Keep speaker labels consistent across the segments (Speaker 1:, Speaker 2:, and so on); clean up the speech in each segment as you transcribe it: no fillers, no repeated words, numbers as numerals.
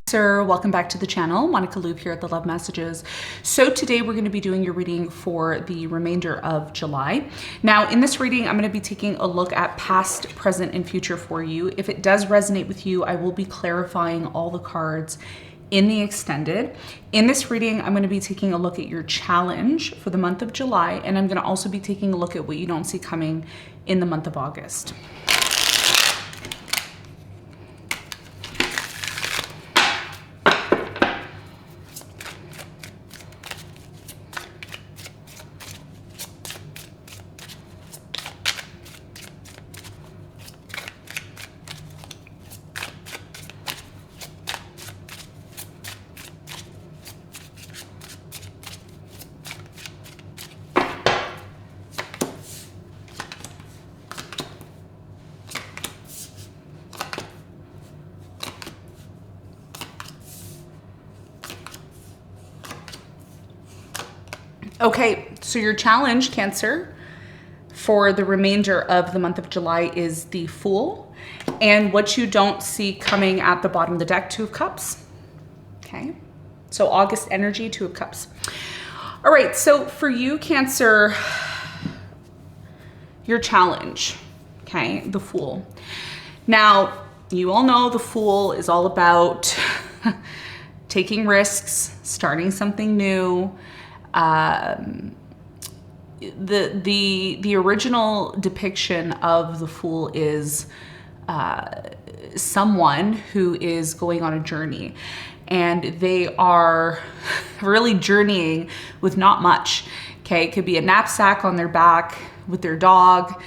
Speaker 1: Sir, welcome back to the channel. Monica Loop here at the Love Messages. So today we're going to be doing your reading for the remainder of July. Now in this reading, I'm going to be taking a look at past, present, and future for you. If it does resonate with you, I will be clarifying all the cards in the extended. In this reading, I'm going to be taking a look at your challenge for the month of July, and I'm going to also be taking a look at what you don't see coming in the month of August. Okay, so your challenge, Cancer, for the remainder of the month of July is the Fool. And what you don't see coming at the bottom of the deck, Two of Cups. Okay, so August energy, Two of Cups. All right, so for you, Cancer, your challenge, okay, the Fool. Now, you all know the Fool is all about taking risks, starting something new. The original depiction of the Fool is someone who is going on a journey, and they are really journeying with not much. Okay, it could be a knapsack on their back with their dog.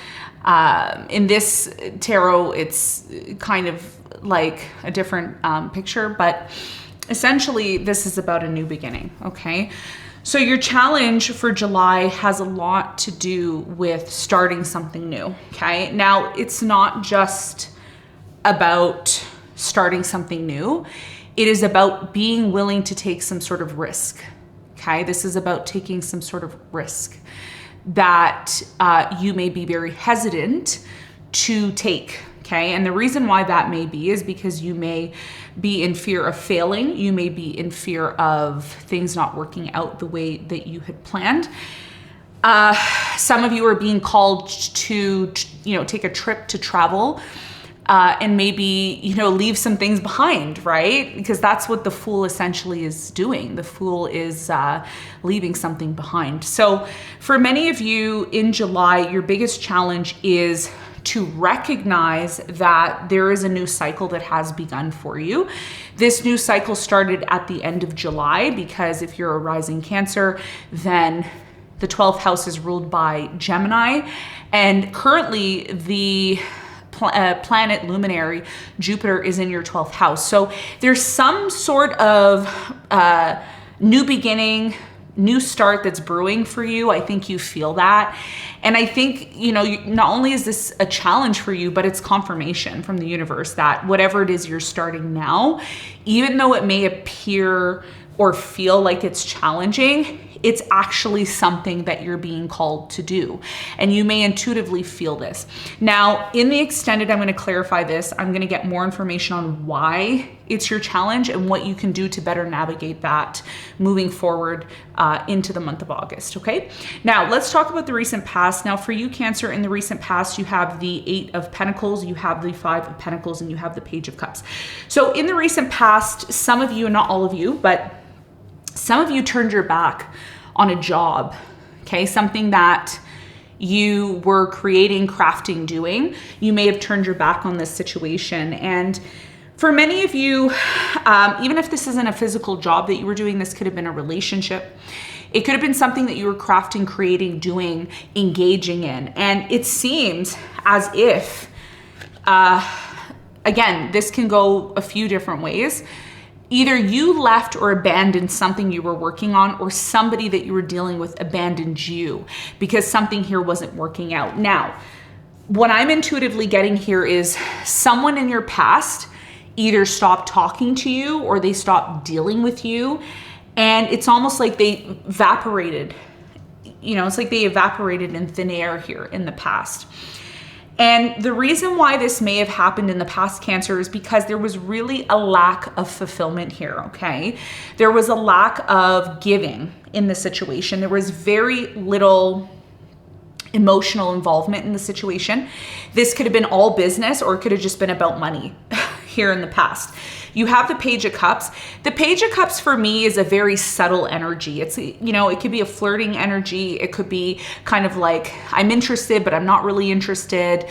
Speaker 1: In this tarot, it's kind of like a different picture, but essentially this is about a new beginning. Okay. So your challenge for July has a lot to do with starting something new, okay? Now, it's not just about starting something new. It is about being willing to take some sort of risk, okay? This is about taking some sort of risk that you may be very hesitant to take, okay? And the reason why that may be is because you may be in fear of failing. You may be in fear of things not working out the way that you had planned. Some of you are being called to, take a trip to travel and maybe, leave some things behind, right? Because that's what the Fool essentially is doing. The Fool is leaving something behind. So for many of you in July, your biggest challenge is to recognize that there is a new cycle that has begun for you. This new cycle started at the end of July, because if you're a rising Cancer, then the 12th house is ruled by Gemini, and currently the planet luminary Jupiter is in your 12th house. So there's some sort of new beginning, new start that's brewing for you. I think you feel that. And I think, not only is this a challenge for you, but it's confirmation from the universe that whatever it is you're starting now, even though it may appear or feel like it's challenging, it's actually something that you're being called to do. And you may intuitively feel this. Now, in the extended, I'm going to clarify this. I'm going to get more information on why it's your challenge and what you can do to better navigate that moving forward into the month of August, okay? Now, let's talk about the recent past. Now, for you, Cancer, in the recent past, you have the 8 of Pentacles, you have the 5 of Pentacles, and you have the Page of Cups. So in the recent past, some of you, not all of you, but some of you turned your back on a job, okay? Something that you were creating, crafting, doing. You may have turned your back on this situation. And for many of you, even if this isn't a physical job that you were doing, this could have been a relationship. It could have been something that you were crafting, creating, doing, engaging in. And it seems as if, again, this can go a few different ways. Either you left or abandoned something you were working on, or somebody that you were dealing with abandoned you because something here wasn't working out. Now, what I'm intuitively getting here is someone in your past either stopped talking to you or they stopped dealing with you. And it's almost like they evaporated. It's like they evaporated in thin air here in the past. And the reason why this may have happened in the past, Cancer, is because there was really a lack of fulfillment here, okay? There was a lack of giving in the situation. There was very little emotional involvement in the situation. This could have been all business, or it could have just been about money here in the past. You have the Page of Cups. The Page of Cups for me is a very subtle energy. It's, you know, it could be a flirting energy. It could be kind of like, I'm interested, but I'm not really interested.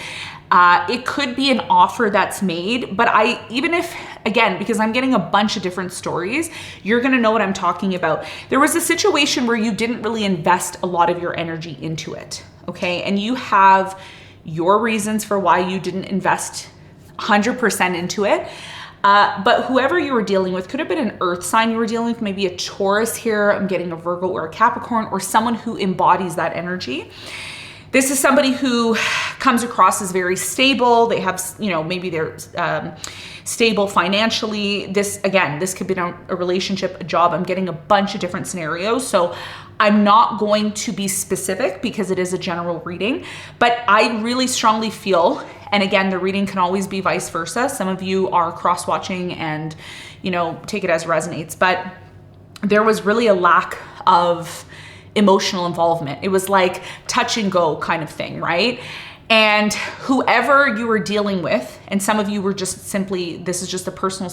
Speaker 1: It could be an offer that's made, but even if, again, because I'm getting a bunch of different stories, you're gonna know what I'm talking about. There was a situation where you didn't really invest a lot of your energy into it, okay? And you have your reasons for why you didn't invest 100% into it. But whoever you were dealing with could have been an earth sign you were dealing with, maybe a Taurus here. I'm getting a Virgo or a Capricorn, or someone who embodies that energy. This is somebody who comes across as very stable. They have, you know, maybe they're stable financially. This, again, this could be a relationship, a job. I'm getting a bunch of different scenarios. So I'm not going to be specific because it is a general reading, but I really strongly feel, and again, the reading can always be vice versa. Some of you are cross-watching and, you know, take it as resonates, but there was really a lack of emotional involvement. It was like touch and go kind of thing, right? And whoever you were dealing with, and some of you were just simply, this is just a personal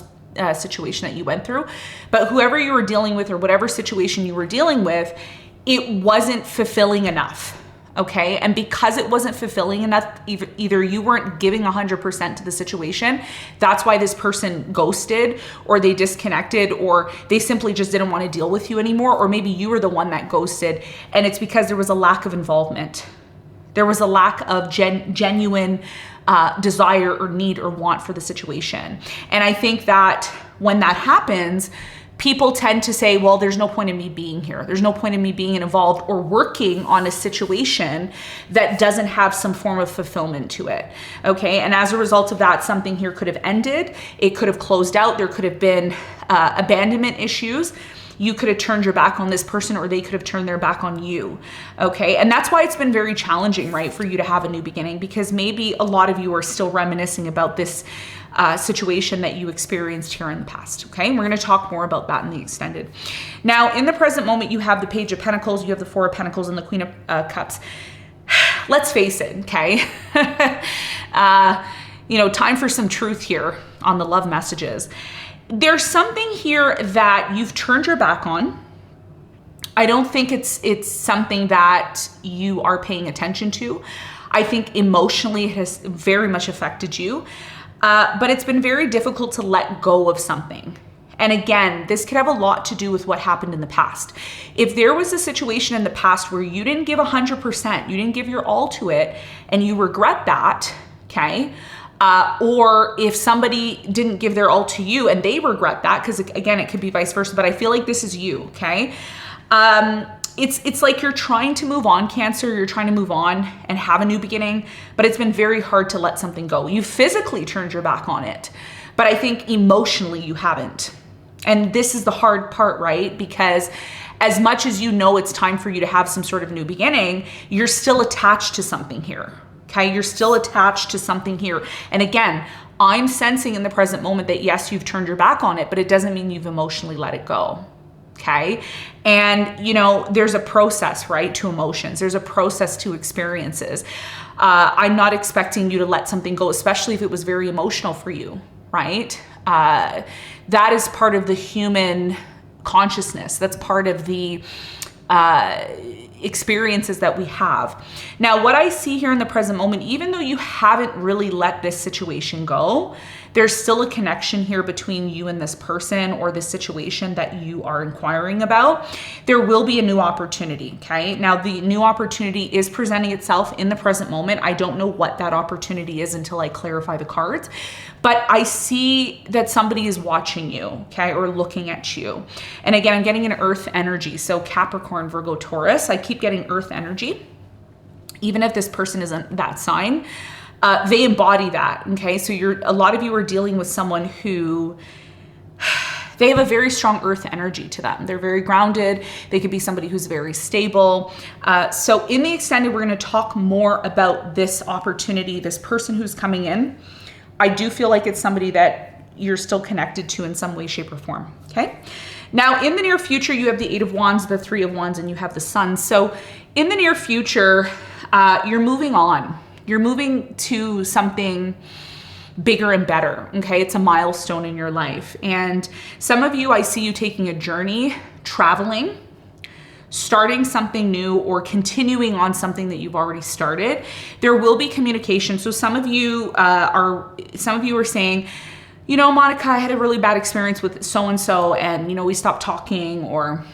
Speaker 1: situation that you went through, but whoever you were dealing with, or whatever situation you were dealing with, it wasn't fulfilling enough. Okay. And because it wasn't fulfilling enough, either you weren't giving 100% to the situation. That's why this person ghosted, or they disconnected, or they simply just didn't want to deal with you anymore. Or maybe you were the one that ghosted, and it's because there was a lack of involvement. There was a lack of genuine desire or need or want for the situation. And I think that when that happens, people tend to say, well, there's no point in me being here. There's no point in me being involved or working on a situation that doesn't have some form of fulfillment to it. Okay. And as a result of that, something here could have ended. It could have closed out. There could have been abandonment issues. You could have turned your back on this person, or they could have turned their back on you. Okay. And that's why it's been very challenging, right, for you to have a new beginning, because maybe a lot of you are still reminiscing about this situation that you experienced here in the past. Okay. And we're going to talk more about that in the extended. Now, in the present moment, you have the Page of Pentacles, you have the Four of Pentacles, and the Queen of Cups. Let's face it. Okay. You know, time for some truth here on the love messages. There's something here that you've turned your back on. I don't think it's something that you are paying attention to. I think emotionally it has very much affected you, but it's been very difficult to let go of something. And again, this could have a lot to do with what happened in the past. If there was a situation in the past where you didn't give 100%, you didn't give your all to it, and you regret that, okay? Or if somebody didn't give their all to you and they regret that, because again, it could be vice versa, but I feel like this is you, okay? It's like you're trying to move on, Cancer. You're trying to move on and have a new beginning, but it's been very hard to let something go. You physically turned your back on it, but I think emotionally you haven't. And this is the hard part, right? Because as much as you know it's time for you to have some sort of new beginning, you're still attached to something here. Okay, you're still attached to something here. And again, I'm sensing in the present moment that yes, you've turned your back on it, but it doesn't mean you've emotionally let it go. Okay. And you know, there's a process, right, to emotions. There's a process to experiences. I'm not expecting you to let something go, especially if it was very emotional for you, right? That is part of the human consciousness. That's part of the experiences that we have. Now, what I see here in the present moment, even though you haven't really let this situation go, there's still a connection here between you and this person or this situation that you are inquiring about. There will be a new opportunity, okay? Now, the new opportunity is presenting itself in the present moment. I don't know what that opportunity is until I clarify the cards, but I see that somebody is watching you, okay, or looking at you. And again, I'm getting an earth energy. So Capricorn, Virgo, Taurus, I keep getting earth energy. Even if this person isn't that sign, they embody that, okay? So a lot of you are dealing with someone who They have a very strong earth energy to them. They're very grounded. They could be somebody who's very stable. So in the extended, we're going to talk more about this opportunity, this person who's coming in. I do feel like it's somebody that you're still connected to in some way, shape, or form. Okay. Now, in the near future, you have the Eight of Wands, the Three of Wands, and you have the Sun. So in the near future, you're moving on. You're moving to something bigger and better, okay? It's a milestone in your life. And some of you, I see you taking a journey, traveling, starting something new, or continuing on something that you've already started. There will be communication. So some of you are saying, you know, Monica, I had a really bad experience with so-and-so, and, you know, we stopped talking, or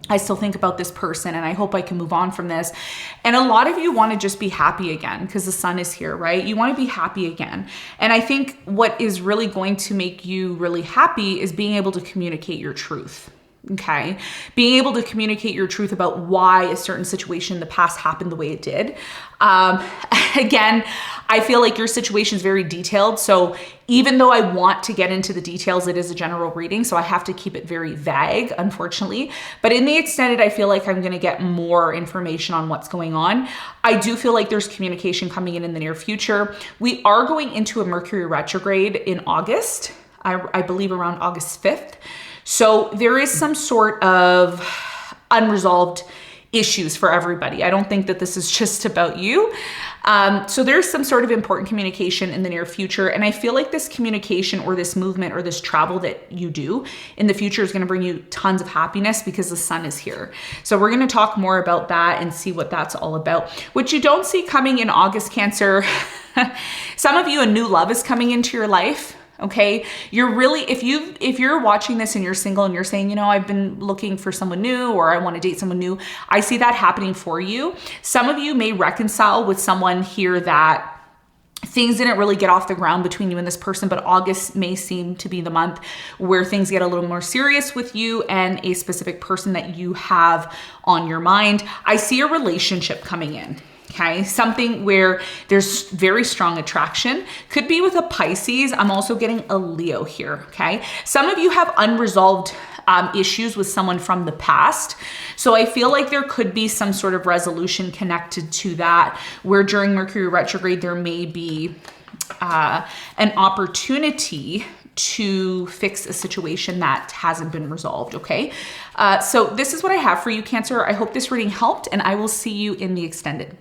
Speaker 1: I still think about this person and I hope I can move on from this. And a lot of you want to just be happy again because the Sun is here, right? You want to be happy again. And I think what is really going to make you really happy is being able to communicate your truth. Okay. Being able to communicate your truth about why a certain situation in the past happened the way it did. Again, I feel like your situation is very detailed. So even though I want to get into the details, it is a general reading. So I have to keep it very vague, unfortunately. But in the extended, I feel like I'm going to get more information on what's going on. I do feel like there's communication coming in the near future. We are going into a Mercury retrograde in August, I believe around August 5th. So there is some sort of unresolved issues for everybody. I don't think that this is just about you. So there's some sort of important communication in the near future. And I feel like this communication or this movement or this travel that you do in the future is going to bring you tons of happiness because the Sun is here. So we're going to talk more about that and see what that's all about. What you don't see coming in August, Cancer, some of you, a new love is coming into your life. Okay. You're really, if you're watching this and you're single and you're saying, you know, I've been looking for someone new, or I want to date someone new, I see that happening for you. Some of you may reconcile with someone here that things didn't really get off the ground between you and this person, but August may seem to be the month where things get a little more serious with you and a specific person that you have on your mind. I see a relationship coming in. Okay, something where there's very strong attraction. Could be with a Pisces. I'm also getting a Leo here, okay? Some of you have unresolved issues with someone from the past. So I feel like there could be some sort of resolution connected to that, where during Mercury retrograde, there may be an opportunity to fix a situation that hasn't been resolved, okay? So this is what I have for you, Cancer. I hope this reading helped, and I will see you in the extended.